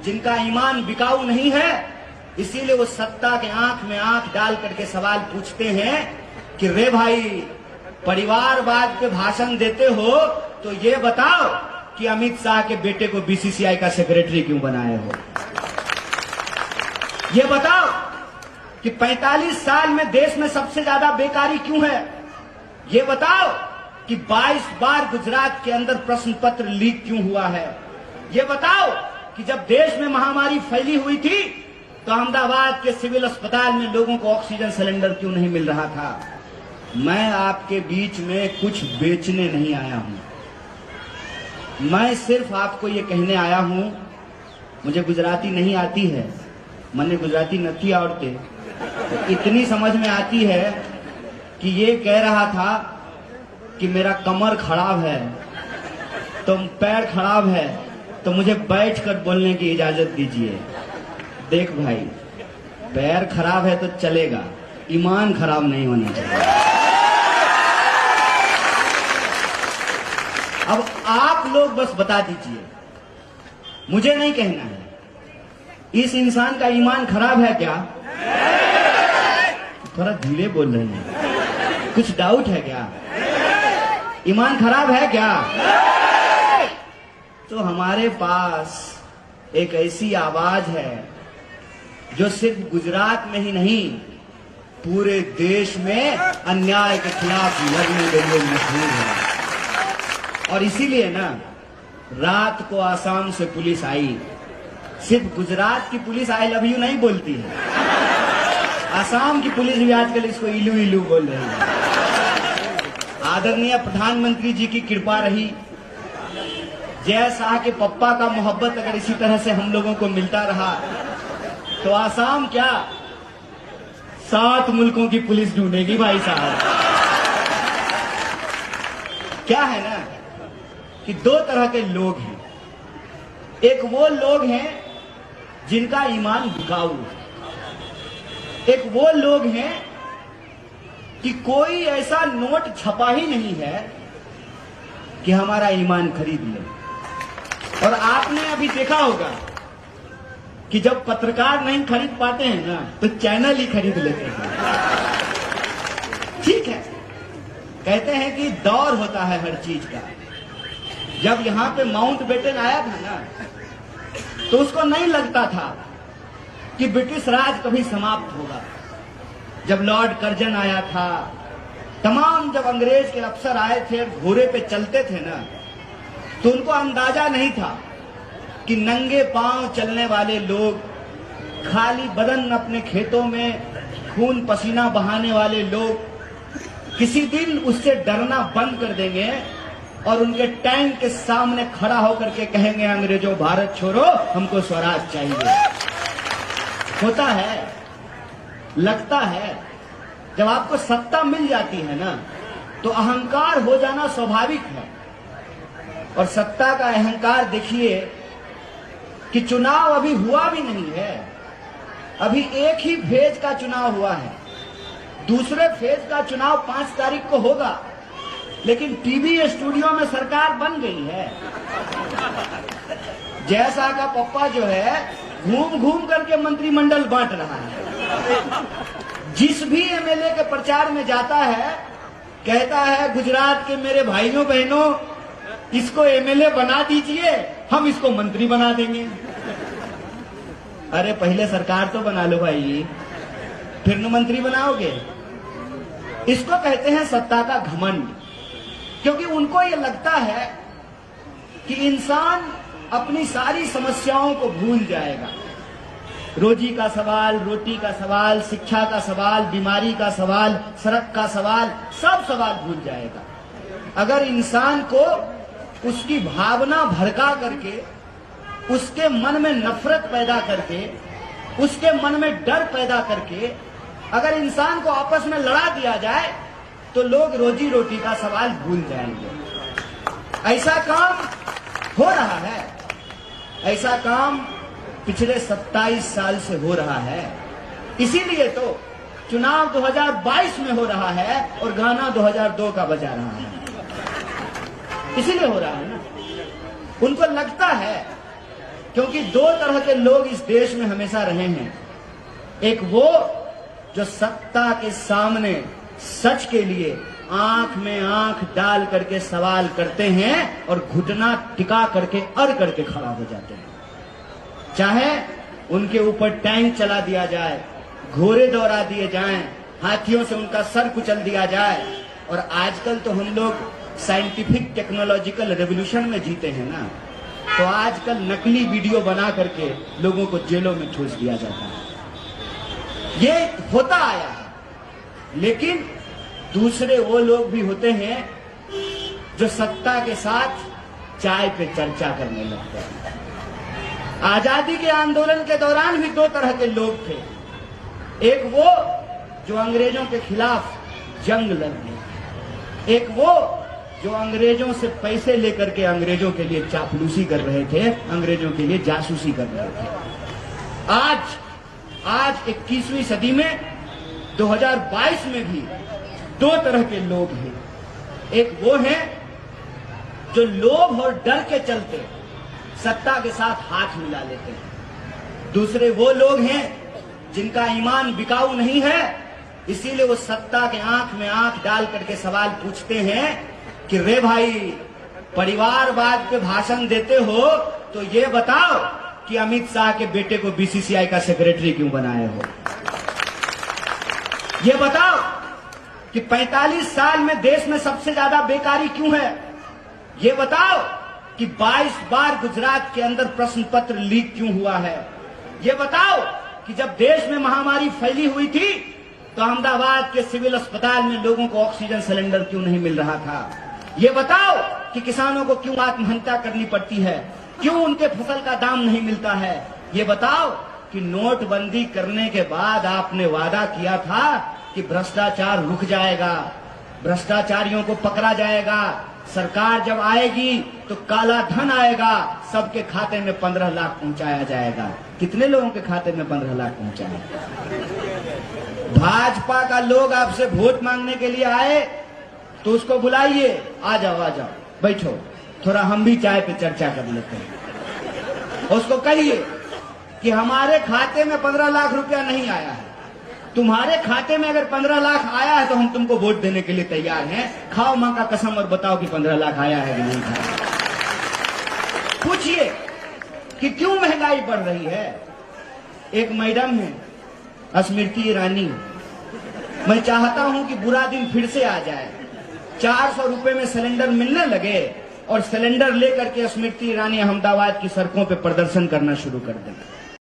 जिनका ईमान बिकाऊ नहीं है, इसीलिए वो सत्ता के आंख में आंख डाल करके सवाल पूछते हैं कि रे भाई, परिवारवाद पे भाषण देते हो तो ये बताओ कि अमित शाह के बेटे को बीसीसीआई का सेक्रेटरी क्यों बनाए हो? ये बताओ कि 45 साल में देश में सबसे ज्यादा बेकारी क्यों है? ये बताओ कि 22 बार गुजरात के अंदर प्रश्न पत्र लीक क्यों हुआ है? ये बताओ कि जब देश में महामारी फैली हुई थी तो अहमदाबाद के सिविल अस्पताल में लोगों को ऑक्सीजन सिलेंडर क्यों नहीं मिल रहा था? मैं आपके बीच में कुछ बेचने नहीं आया हूं, मैं सिर्फ आपको ये कहने आया हूं, मुझे गुजराती नहीं आती है, मैंने गुजराती नहीं आवड़ते, तो इतनी समझ में आती है कि ये कह रहा था कि मेरा कमर खराब है, तो पैर खराब है, तो मुझे बैठकर बोलने की इजाजत दीजिए। देख भाई, पैर खराब है तो चलेगा, ईमान खराब नहीं होना चाहिए। अब आप लोग बस बता दीजिए, मुझे नहीं कहना है, इस इंसान का ईमान खराब है क्या? थोड़ा धीरे बोल रहे हैं, कुछ डाउट है क्या? ईमान खराब है क्या? तो हमारे पास एक ऐसी आवाज है जो सिर्फ गुजरात में ही नहीं, पूरे देश में अन्याय के खिलाफ लड़ने के लिए मशहूर है। और इसीलिए ना, रात को आसाम से पुलिस आई। सिर्फ गुजरात की पुलिस आई लव यू नहीं बोलती है, आसाम की पुलिस भी आजकल इसको इलू इलू बोल रही है। आदरणीय प्रधानमंत्री जी की कृपा रही, जय शाह के पप्पा का मोहब्बत अगर इसी तरह से हम लोगों को मिलता रहा तो आसाम क्या 7 मुल्कों की पुलिस ढूंढेगी भाई साहब। क्या है ना कि 2 तरह के लोग हैं। एक वो लोग हैं जिनका ईमान बिकाऊ है, एक वो लोग हैं कि कोई ऐसा नोट छपा ही नहीं है कि हमारा ईमान खरीद ले। और आपने अभी देखा होगा कि जब पत्रकार नहीं खरीद पाते हैं ना, तो चैनल ही खरीद लेते हैं। ठीक है, कहते हैं कि दौर होता है हर चीज का। जब यहां पे माउंटबेटन आया था ना, तो उसको नहीं लगता था कि ब्रिटिश राज कभी समाप्त होगा। जब लॉर्ड कर्जन आया था, तमाम जब अंग्रेज के अफसर आए थे, घोड़े पे चलते थे ना, तो उनको अंदाजा नहीं था कि नंगे पांव चलने वाले लोग, खाली बदन अपने खेतों में खून पसीना बहाने वाले लोग किसी दिन उससे डरना बंद कर देंगे और उनके टैंक के सामने खड़ा होकर के कहेंगे, अंग्रेजों भारत छोड़ो, हमको स्वराज चाहिए। होता है, लगता है, जब आपको सत्ता मिल जाती है ना, तो अहंकार हो जाना स्वाभाविक है। और सत्ता का अहंकार देखिए कि चुनाव अभी हुआ भी नहीं है, अभी एक ही फेज का चुनाव हुआ है, दूसरे फेज का चुनाव 5 तारीख को होगा, लेकिन टीवी स्टूडियो में सरकार बन गई है। जय शाह का पप्पा जो है घूम घूम करके मंत्रिमंडल बांट रहा है। जिस भी एमएलए के प्रचार में जाता है, कहता है गुजरात के मेरे भाइयों बहनों, इसको एमएलए बना दीजिए, हम इसको मंत्री बना देंगे। अरे पहले सरकार तो बना लो भाई, फिर न मंत्री बनाओगे। इसको कहते हैं सत्ता का घमंड, क्योंकि उनको ये लगता है कि इंसान अपनी सारी समस्याओं को भूल जाएगा। रोजी का सवाल, रोटी का सवाल, शिक्षा का सवाल, बीमारी का सवाल, सड़क का सवाल, सब सवाल भूल जाएगा। अगर इंसान को उसकी भावना भड़का करके, उसके मन में नफरत पैदा करके, उसके मन में डर पैदा करके अगर इंसान को आपस में लड़ा दिया जाए, तो लोग रोजी रोटी का सवाल भूल जाएंगे। ऐसा काम हो रहा है, ऐसा काम पिछले 27 साल से हो रहा है। इसीलिए तो चुनाव 2022 में हो रहा है और गाना 2002 का बजा रहा है। इसीलिए हो रहा है ना। उनको लगता है क्योंकि दो तरह के लोग इस देश में हमेशा रहे हैं। एक वो जो सत्ता के सामने सच के लिए आंख में आंख डाल करके सवाल करते हैं और घुटना टिका करके अड़ करके खड़ा हो जाते हैं। चाहे उनके ऊपर टैंक चला दिया जाए, घोड़े दौड़ा दिए जाएं, हाथियों से उनका सर कुचल दिया जाए। और आजकल तो हम लोग साइंटिफिक टेक्नोलॉजिकल रेवोल्यूशन में जीते हैं ना, तो आजकल नकली वीडियो बना करके लोगों को जेलों में ठूस दिया जाता है। ये होता आया है। लेकिन दूसरे वो लोग भी होते हैं जो सत्ता के साथ चाय पे चर्चा करने लगते हैं। आजादी के आंदोलन के दौरान भी दो तरह के लोग थे। एक वो जो अंग्रेजों के खिलाफ जंग लड़ने, एक वो जो अंग्रेजों से पैसे लेकर के अंग्रेजों के लिए चापलूसी कर रहे थे, अंग्रेजों के लिए जासूसी कर रहे थे। आज 21वीं सदी में 2022 में भी दो तरह के लोग हैं। एक वो है जो लोभ और डर के चलते सत्ता के साथ हाथ मिला लेते हैं। दूसरे वो लोग हैं जिनका ईमान बिकाऊ नहीं है, इसीलिए वो सत्ता के आंख में आंख डाल करके सवाल पूछते हैं कि रे भाई, परिवारवाद पे भाषण देते हो तो ये बताओ कि अमित शाह के बेटे को बीसीसीआई का सेक्रेटरी क्यों बनाए हो? ये बताओ कि 45 साल में देश में सबसे ज्यादा बेकारी क्यों है? ये बताओ कि 22 बार गुजरात के अंदर प्रश्न पत्र लीक क्यों हुआ है? ये बताओ कि जब देश में महामारी फैली हुई थी तो अहमदाबाद के सिविल अस्पताल में लोगों को ऑक्सीजन सिलेंडर क्यों नहीं मिल रहा था? ये बताओ कि किसानों को क्यों आत्महत्या करनी पड़ती है, क्यों उनके फसल का दाम नहीं मिलता है? ये बताओ कि नोटबंदी करने के बाद आपने वादा किया था कि भ्रष्टाचार रुक जाएगा, भ्रष्टाचारियों को पकड़ा जाएगा, सरकार जब आएगी तो काला धन आएगा, सबके खाते में 15 लाख पहुंचाया जाएगा। कितने लोगों के खाते में 15 लाख पहुंचाया? भाजपा का लोग आपसे वोट मांगने के लिए आए तो उसको बुलाइए, आ जाओ बैठो, थोड़ा हम भी चाय पे चर्चा कर लेते हैं। उसको कहिए कि हमारे खाते में 15 लाख रुपया नहीं आया है, तुम्हारे खाते में अगर 15 लाख आया है तो हम तुमको वोट देने के लिए तैयार हैं। खाओ मां का कसम और बताओ कि 15 लाख आया है कि नहीं खाया। पूछिए कि क्यों महंगाई बढ़ रही है। एक मैडम है स्मृति ईरानी, मैं चाहता हूं कि बुरा दिन फिर से आ जाए, 400 रुपए में सिलेंडर मिलने लगे और सिलेंडर लेकर के स्मृति ईरानी अहमदाबाद की सड़कों पे प्रदर्शन करना शुरू कर दें।